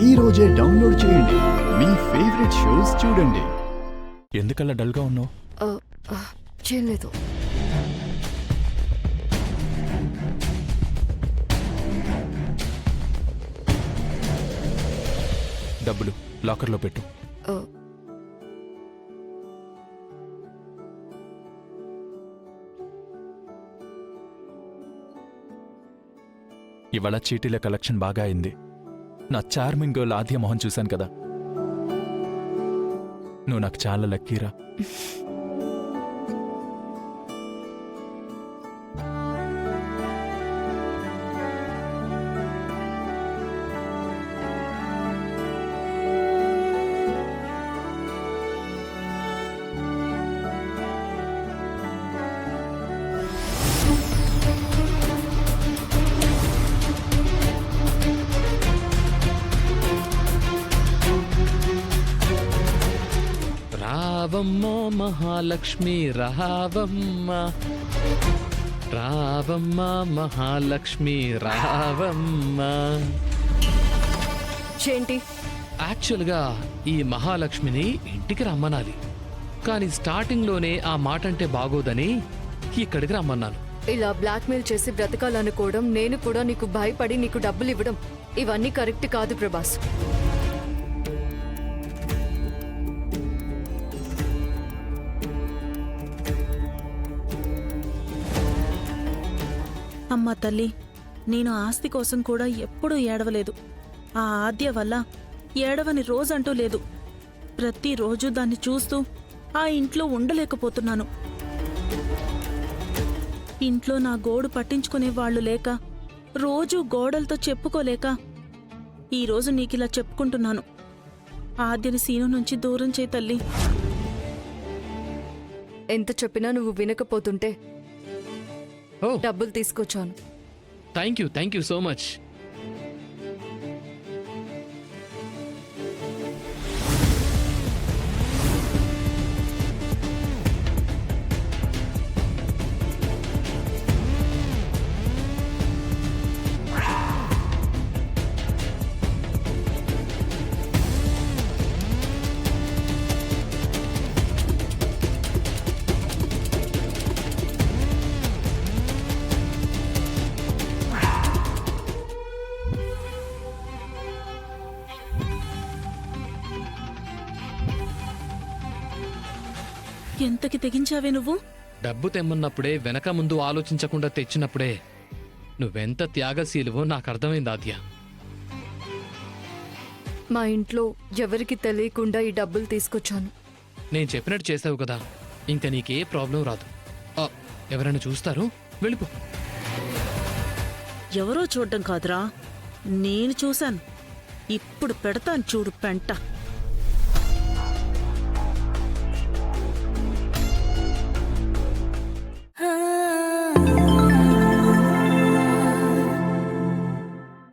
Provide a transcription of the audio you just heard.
ఈ రోజే డౌన్లోడ్ చేయండి. మీ ఫేవరెట్ షోస్ చూడండి. ఎందుకలా డల్గా ఉన్నావు? చేయలేదు. డబ్బులు లాకర్లో పెట్టు. ఇవాళ చీటీల కలెక్షన్ బాగా అయింది. నా చార్మింగ్ గర్ల్ ఆద్య మొహం చూశాను కదా. నువ్వు నాకు చాలా లక్కీరా. రావమ్మ మహాలక్ష్మి రావమ్మ, రావమ్మ మహాలక్ష్మి రావమ్మ. ఏంటి? యాక్చువల్గా ఈ మహాలక్ష్మిని ఇంటికి రమ్మనాలి, కానీ స్టార్టింగ్లోనే ఆ మాట అంటే బాగోదని ఇక్కడికి రమ్మన్నాను. ఇలా బ్లాక్మెయిల్ చేసి బ్రతకాలనుకోవడం, నేను కూడా నీకు భయపడి నీకు డబ్బులు ఇవ్వడం, ఇవన్నీ కరెక్ట్ కాదు ప్రభాస్. అమ్మా తల్లి, నేను ఆస్తి కోసం కూడా ఎప్పుడూ ఏడవలేదు. ఆ ఆద్య వల్ల ఏడవని రోజంటూ లేదు. ప్రతిరోజు దాన్ని చూస్తూ ఆ ఇంట్లో ఉండలేకపోతున్నాను. ఇంట్లో నా గోడు పట్టించుకునే వాళ్ళు లేక, రోజూ గోడలతో చెప్పుకోలేక ఈరోజు నీకిలా చెప్పుకుంటున్నాను. ఆద్యని సీను నుంచి దూరం చేయి తల్లి. ఎంత చెప్పినా నువ్వు వినకపోతుంటే ఓ డబ్బులు తీసుకొచ్చాను. Thank you so much. ఎంతకి తెగించావే నువ్వు? డబ్బు తెమ్మన్నప్పుడే వెనక ముందు ఆలోచించకుండా తెచ్చినప్పుడే నువ్వెంత త్యాగశీలువో నాకు అర్థమైంది ఆద్య. మా ఇంట్లో ఎవరికి తెలియకుండా ఈ డబ్బులు తీసుకొచ్చాను. నేను చెప్పినట్టు చేసావు కదా, ఇంకా నీకే ప్రాబ్లం రాదు. ఎవరైనా చూస్తారు, వెళ్ళిపో. ఎవరో చూడ్డం కాదురా, నేను చూశాను. ఇప్పుడు పెడతాను చూడు పెంట.